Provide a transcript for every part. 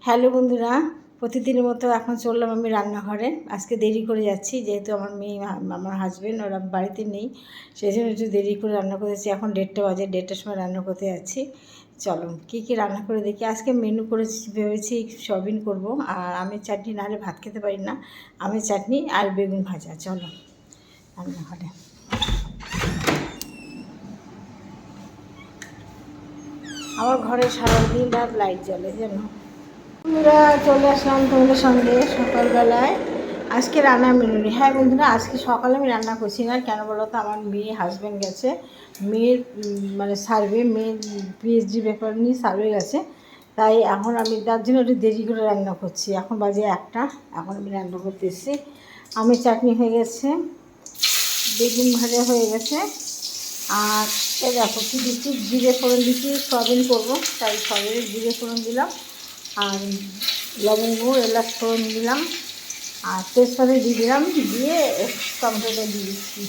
Hello বন্ধুরা, প্রতিদিনের মতো এখন চললাম আমি রান্নাঘরে। আজকে দেরি করে যাচ্ছি যেহেতু আমার মেয়ে আমার হাজব্যান্ড ওরা বাড়িতে নেই, সেই জন্য একটু দেরি করে রান্না করেছি। এখন 1:30 বাজে, 1:30টার সময় রান্না করতে যাচ্ছি। চলো কী রান্না করে দেখি। আজকে মেনু করেছি, ভেবেছি সয়াবিন করবো আর আমের চাটনি, নাহলে ভাত খেতে পারি না। আমের চাটনি আর বেগুন ভাজা। চলো রান্নাঘরে। আমার ঘরে সারাদিন রাত লাইট জ্বলে জানো। বন্ধুরা চলে আসলাম তোমাদের সঙ্গে সকালবেলায়। আজকে রান্নার মেনু নেই। হ্যাঁ বন্ধুরা, আজকে সকালে আমি রান্না করছি না। কেন বলো তো, আমার মেয়ে হাজব্যান্ড গেছে মেয়ের সার্ভে, মেয়ের পিএইচডি পেপার নিয়ে সার্ভে গেছে। তাই এখন আমি তার জন্য একটু দেরি করে রান্না করছি। এখন বাজে 1টা, এখন আমি রান্না করতে এসেছি। আমের চাটনি হয়ে গেছে, বেগুন ভাজা হয়ে গেছে, আর এ দেখো কি দিচ্ছি, জিরে ফোড়ন দিচ্ছি। সয়াবিন করবো তাই সয়াবিনের জিরে ফোড়ন দিলাম, আর লবঙ্গ এলাচ ফোড়ন দিলাম, আর তেজপাতা দিয়ে দিলাম, দিয়ে টমেটোটা দিয়ে দিচ্ছি।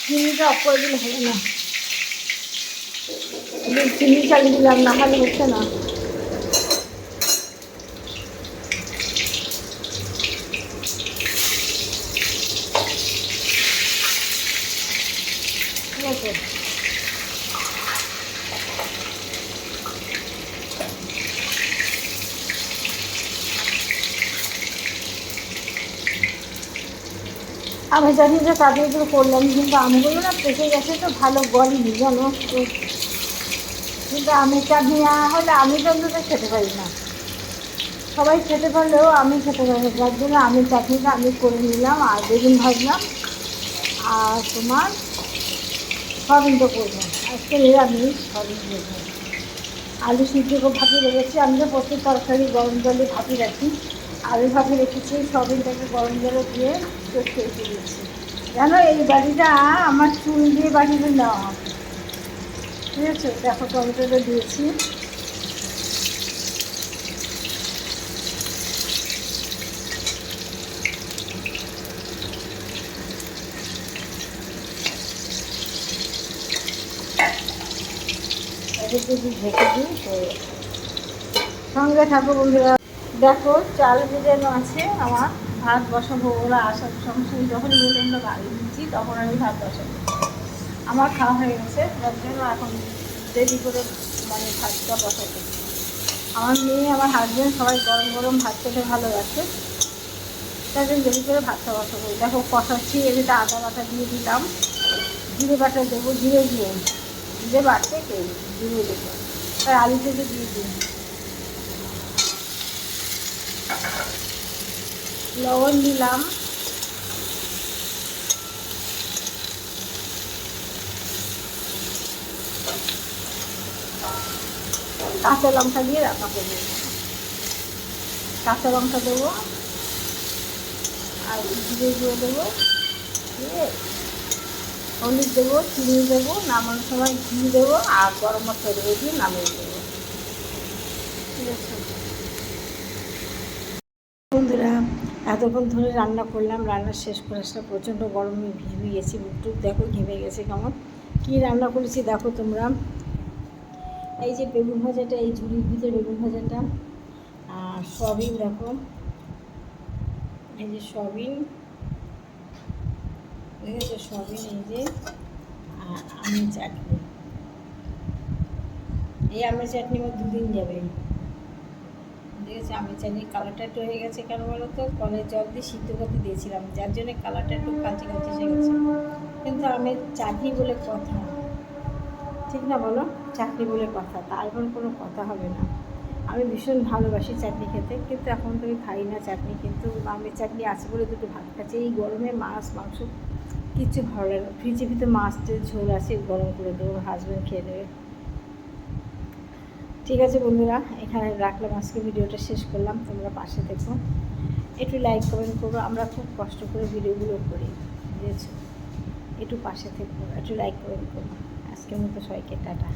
চিনিটা অফ করে দিলে হবে না, চিনি চালিয়ে দিলাম, না হলে হচ্ছে না। ঠিক আছে, আমি জানি যে কাজগুলো করলাম, কিন্তু আমগুলো না পেকে গেছে তো ভালো গলেনি জানো। কিন্তু আমের চাটনি না হলে আমি তো অন্তত খেতে পারি না। সবাই খেতে পারলেও আমি খেতে পারি না, যার জন্য আমের চাটনিটা আমি করে নিলাম। আর বেগুন ভাজলাম, আর তোমার সয়াবিন তো করবো আজকে নিরামিষ, সয়াবিন করবো। আলু সিদ্ধকে ভাপিয়ে রেখেছি। আমি তো প্রত্যেক তরকারি গরম জলে ভাপিয়ে রাখি, আলু ভাপিয়ে রেখেছি, সয়াবিনটাকে গরম জলে দিয়ে খেয়ে দিয়েছি। জানো এই বাড়িটা আমার চুল দিয়ে বাড়িতে নেওয়া হবে, ঠিক আছে। দেখো টমেটোটা দিয়েছি, যদি ঢেকে দিই হয়ে সঙ্গে থাকো বন্ধুরা। দেখো চাল ভিজানো আছে আমার, ভাত বসাবো। ওরা আসার সঙ্গে সঙ্গে যখনই বলে আমরা বাড়ি দিচ্ছি তখন আমি ভাত বসাবো। আমার খাওয়া হয়ে গেছে, তার জন্য এখন দেরি করে ভাতটা বসাবো। আমার মেয়ে আমার হাজব্যান্ড সবাই গরম গরম ভাত খেতে ভালোবাসে, তাই জন্য দেরি করে ভাতটা বসাবো। দেখো কষাচ্ছি, এদিকে আদা বাটা দিয়ে দিলাম, জিরে বাটা দেবো, জিরে বাটতে জিরে দেবো, তাই আলু থেকে দিয়ে দিই। লবণ দিলাম, কাঁচা লঙ্কা দিয়ে রান্না করবো। কাঁচা লঙ্কা দেবো আর জিরে গুঁড়ো দেবো, দিয়ে হলুদ দেবো, চিনি দেবো, নামানোর সময় ঘি দেবো, আর গরম মশলা দেবো, দিয়ে নামিয়ে দেবো। ঠিক আছে বন্ধুরা, এতক্ষণ ধরে রান্না করলাম, রান্না শেষ করে আসলাম। প্রচণ্ড গরমে ঘেমে গেছি, মুখটুক দেখো ঘেমে গেছে কেমন। কী রান্না করেছি দেখো তোমরা। এই যে বেগুন ভাজাটা, এই ঝুড়ির ভিতরে বেগুন ভাজাটা, আর সয়াবিন দেখো, এই যে সয়াবিন, ঠিক আছে সয়াবিন, এই যে আমের চাটনি। এই আমের চাটনি আমার 2 দিন যাবে। ঠিক আছে, আমের চাটনির কালারটা একটু হয়ে গেছে, কেন বলো তো, কলের জল দিয়ে সিদ্ধ করতে দিয়েছিলাম, যার জন্য কালারটা একটু কাঁচি কাঁচি এসে গেছে। কিন্তু আমের চাটনি বলে কথা, ঠিক না বলো, চাটনি বলে কথা, তারপর কোনো কথা হবে না। আমি ভীষণ ভালোবাসি চাটনি খেতে, কিন্তু এখন তো আমি খাই না চাটনি, কিন্তু আমের চাটনি আছে বলে 2টো ভাত খাচ্ছি। এই গরমে মাছ মাংস কিচ্ছু ভালো লাগে না। ফ্রিজের ভিতরে মাছের ঝোল আছে, গরম করে দেবো, হাজব্যান্ড খেয়ে দেবে। ঠিক আছে বন্ধুরা, এখানে রাখলাম, আজকে ভিডিওটা শেষ করলাম। তোমরা পাশে থেকো, একটু লাইক কমেন্ট করবো। আমরা খুব কষ্ট করে ভিডিওগুলো করি, বুঝেছো, একটু পাশে থেকো, একটু লাইক কমেন্ট করবো। আজকের মতো সবাইকে টাটা।